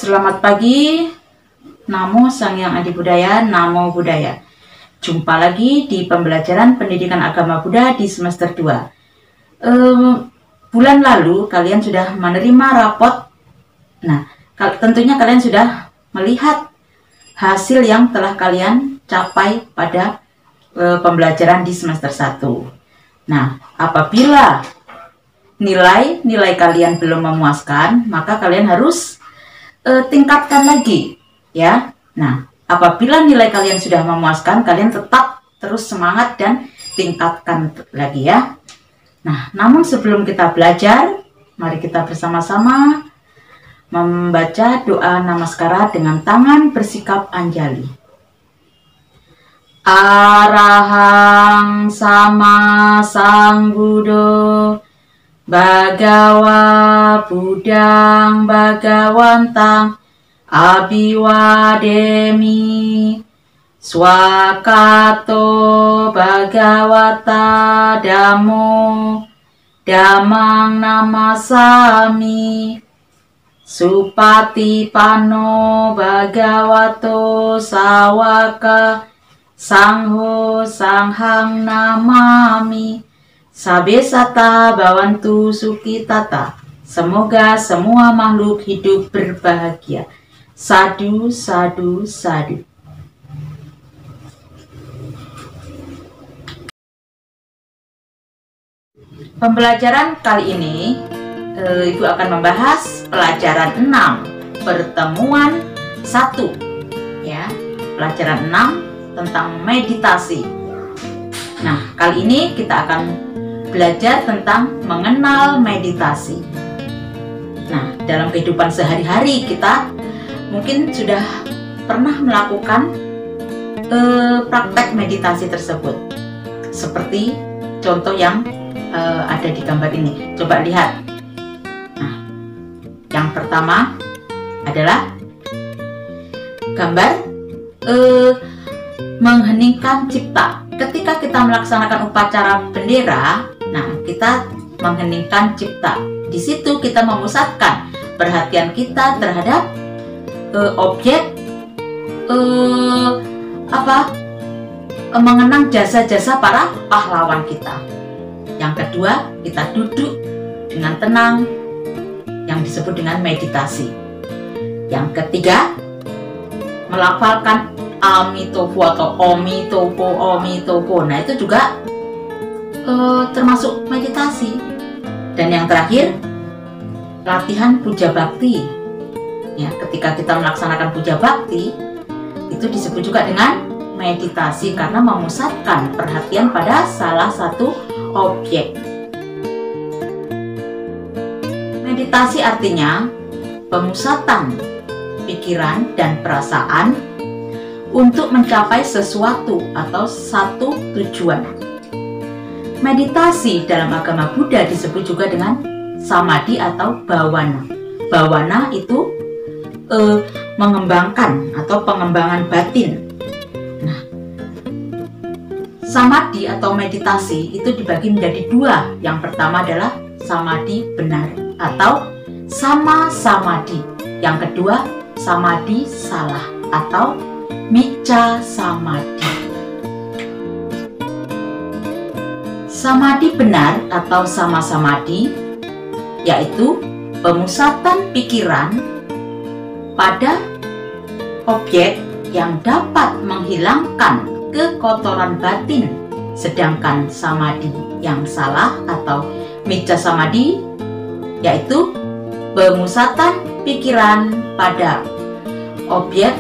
Selamat pagi, Namo Sang Hyang Adi Budaya, Namo Buddhaya. Jumpa lagi di pembelajaran pendidikan agama Buddha di semester 2. Bulan lalu kalian sudah menerima rapot. Nah, tentunya kalian sudah melihat hasil yang telah kalian capai pada pembelajaran di semester 1. Nah, apabila nilai kalian belum memuaskan, maka kalian harus tingkatkan lagi, ya. Nah, apabila nilai kalian sudah memuaskan, kalian tetap terus semangat dan tingkatkan lagi, ya. Nah, namun sebelum kita belajar, mari kita bersama-sama membaca doa namaskara dengan tangan bersikap anjali. Arahang sama Sang Buddha Bhagawa Buddhang Bhagawantang Abhiwademi Swakato Bhagavata Dhammo Dhammang Namasami Supatipanno Bhagavato Sawaka Sangho Sanghang Namami Sabesata Bawantu Sukitata. Semoga semua makhluk hidup berbahagia. Sadu, sadu, sadu. Pembelajaran kali ini Ibu akan membahas pelajaran 6, pertemuan 1, ya. Pelajaran 6 tentang meditasi. Nah, kali ini kita akan belajar tentang mengenal meditasi. Nah, dalam kehidupan sehari-hari kita mungkin sudah pernah melakukan praktek meditasi tersebut. Seperti contoh yang ada di gambar ini. Coba lihat. Nah, yang pertama adalah gambar mengheningkan cipta. Ketika kita melaksanakan upacara bendera, nah, kita mengheningkan cipta. Di situ kita memusatkan perhatian kita terhadap objek, mengenang jasa-jasa para pahlawan kita. Yang kedua, kita duduk dengan tenang, yang disebut dengan meditasi. Yang ketiga, melafalkan Amitofo atau Omitopo. Nah, itu juga termasuk meditasi. Dan yang terakhir, latihan puja bakti. Ya, ketika kita melaksanakan puja bakti, itu disebut juga dengan meditasi karena memusatkan perhatian pada salah satu objek. Meditasi artinya pemusatan pikiran dan perasaan untuk mencapai sesuatu atau satu tujuan. Meditasi dalam agama Buddha disebut juga dengan samadhi atau bhavana. Bhavana itu mengembangkan atau pengembangan batin. Nah, samadhi atau meditasi itu dibagi menjadi dua. Yang pertama adalah samadhi benar atau sama samadhi. Yang kedua, samadhi salah atau micca samadhi. Samadhi benar atau sama samadhi yaitu pemusatan pikiran pada objek yang dapat menghilangkan kekotoran batin. Sedangkan samadhi yang salah atau micca samadhi yaitu pemusatan pikiran pada objek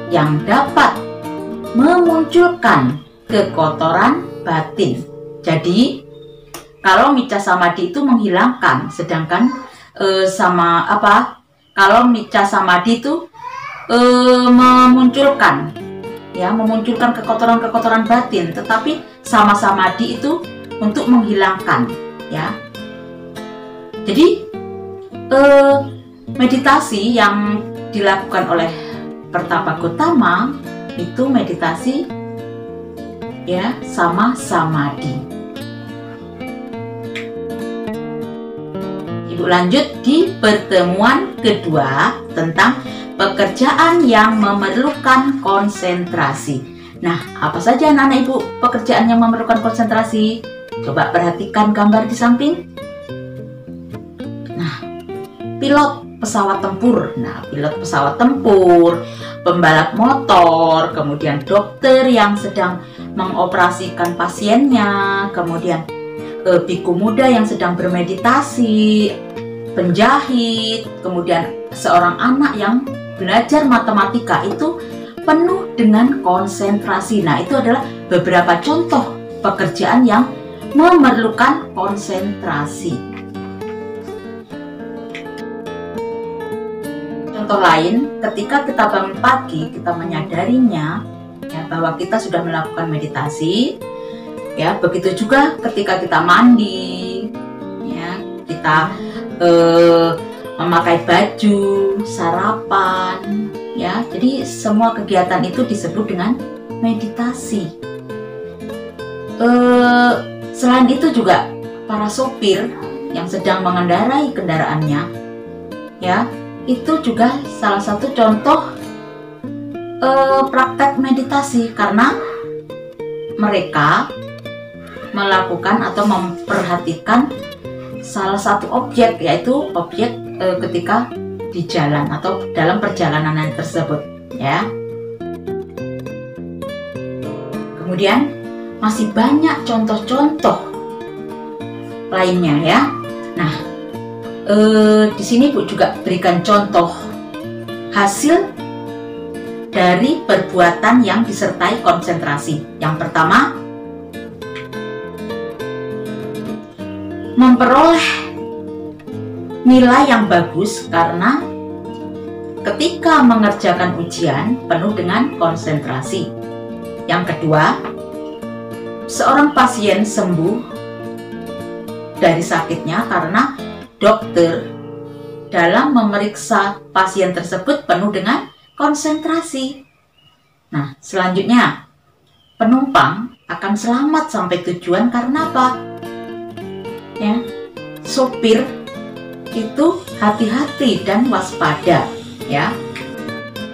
yang dapat memunculkan kekotoran batin. Jadi, kalau micca samadhi itu menghilangkan, sedangkan kalau micca samadhi itu memunculkan kekotoran-kekotoran batin, tetapi sama samadhi itu untuk menghilangkan, ya. Jadi, meditasi yang dilakukan oleh Pertapa Gotama itu meditasi, ya, sama samadhi. Ibu lanjut di pertemuan kedua tentang pekerjaan yang memerlukan konsentrasi. Nah, apa saja anak-anak ibu pekerjaan yang memerlukan konsentrasi? Coba perhatikan gambar di samping. Nah, pilot pesawat tempur. Nah, pilot pesawat tempur, pembalap motor, kemudian dokter yang sedang mengoperasikan pasiennya, kemudian biku muda yang sedang bermeditasi, penjahit, kemudian seorang anak yang belajar matematika itu penuh dengan konsentrasi. Nah, itu adalah beberapa contoh pekerjaan yang memerlukan konsentrasi. Contoh lain, ketika kita bangun pagi, kita menyadarinya ya, bahwa kita sudah melakukan meditasi. Ya, begitu juga ketika kita mandi, ya, kita memakai baju, sarapan, ya. Jadi semua kegiatan itu disebut dengan meditasi. Selain itu juga para sopir yang sedang mengendarai kendaraannya, ya, itu juga salah satu contoh praktek meditasi karena mereka melakukan atau memperhatikan salah satu objek, yaitu objek ketika di jalan atau dalam perjalanan tersebut, ya. Kemudian masih banyak contoh-contoh lainnya, ya. Nah, di sini Bu juga berikan contoh hasil dari perbuatan yang disertai konsentrasi. Yang pertama, memperoleh nilai yang bagus karena ketika mengerjakan ujian penuh dengan konsentrasi. Yang kedua, seorang pasien sembuh dari sakitnya karena dokter dalam memeriksa pasien tersebut penuh dengan konsentrasi. Nah, selanjutnya, penumpang akan selamat sampai tujuan karena apa? Ya, sopir itu hati-hati dan waspada, ya.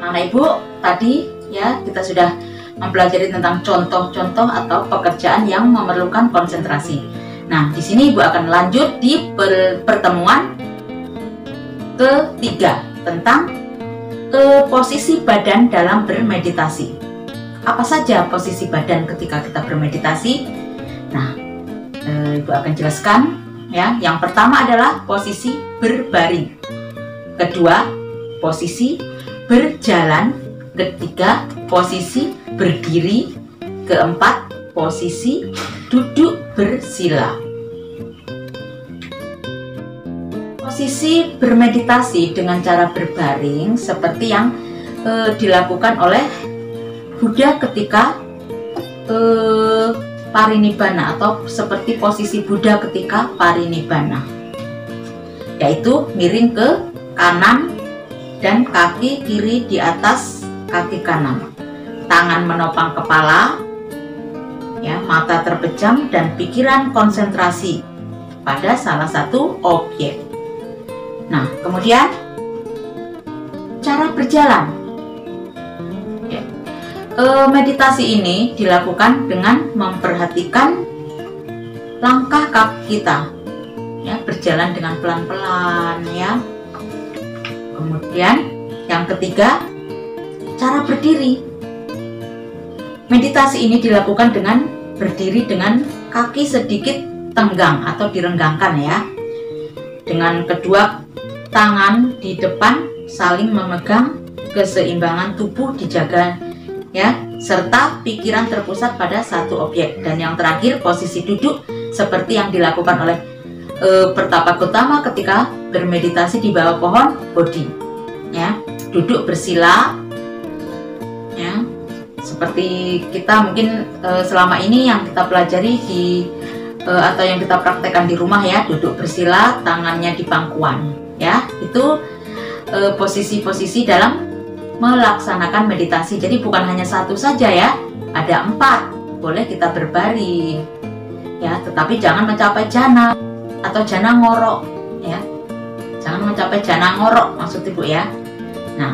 Anak ibu tadi ya kita sudah mempelajari tentang contoh-contoh atau pekerjaan yang memerlukan konsentrasi. Nah, di sini ibu akan lanjut di pertemuan ketiga tentang posisi badan dalam bermeditasi. Apa saja posisi badan ketika kita bermeditasi? Nah, ibu akan jelaskan. Ya, yang pertama adalah posisi berbaring, kedua posisi berjalan, ketiga posisi berdiri, keempat posisi duduk bersila. Posisi bermeditasi dengan cara berbaring seperti yang dilakukan oleh Buddha ketika parinibbana, atau seperti posisi Buddha ketika parinibbana, yaitu miring ke kanan dan kaki kiri di atas kaki kanan, tangan menopang kepala, ya, mata terpejam dan pikiran konsentrasi pada salah satu objek. Nah, kemudian cara berjalan. Meditasi ini dilakukan dengan memperhatikan langkah kaki kita, ya, berjalan dengan pelan-pelan, ya. Kemudian yang ketiga, cara berdiri. Meditasi ini dilakukan dengan berdiri dengan kaki sedikit tenggang atau direnggangkan, ya. Dengan kedua tangan di depan saling memegang, keseimbangan tubuh dijaga, ya, serta pikiran terpusat pada satu objek. Dan yang terakhir, posisi duduk seperti yang dilakukan oleh Pertapa Gautama ketika bermeditasi di bawah pohon Bodhi, ya, duduk bersila, ya, seperti kita mungkin selama ini yang kita pelajari di atau yang kita praktekkan di rumah, ya, duduk bersila, tangannya di pangkuan, ya, itu posisi-posisi dalam melaksanakan meditasi. Jadi bukan hanya satu saja, ya, ada 4. Boleh kita berbaring, ya, tetapi jangan mencapai jana atau jana ngorok, ya, jangan mencapai jana ngorok maksud ibu, ya. Nah,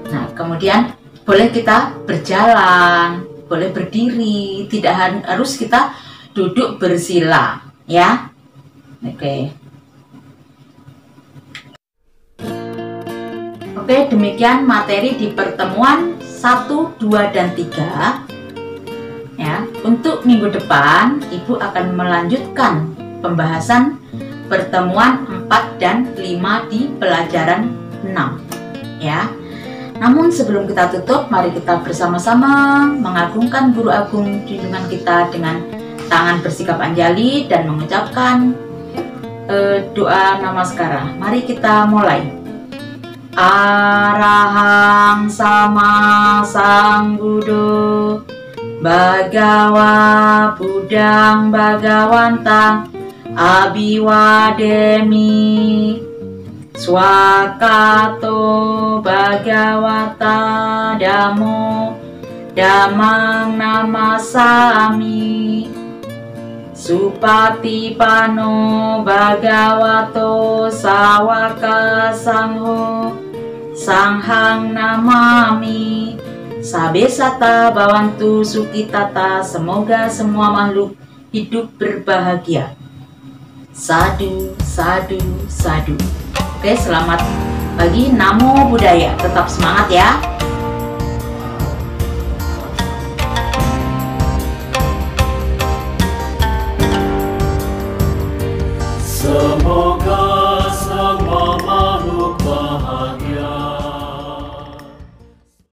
Nah, kemudian boleh kita berjalan, boleh berdiri, tidak harus kita duduk bersila, ya. Oke. Oke, demikian materi di pertemuan 1, 2, dan 3. Ya, untuk minggu depan Ibu akan melanjutkan pembahasan pertemuan 4 dan 5 di pelajaran 6. Ya. Namun sebelum kita tutup, mari kita bersama-sama mengagungkan Guru Agung junjungan kita dengan tangan bersikap anjali dan mengucapkan doa namaskara. Mari kita mulai. Arahang sama Sangbuddho Bhagawa Buddhang Bhagawantang Abiwademi Swakato Bhagawata Dhammo Dhammang Namasami Supatipano Bhagavato Sawaka Sangho Sanghang Namami. Sabesata Bawantu Sukitata. Semoga semua makhluk hidup berbahagia. Sadu, sadu, sadu. Oke, selamat pagi. Namo Buddhaya. Tetap semangat ya.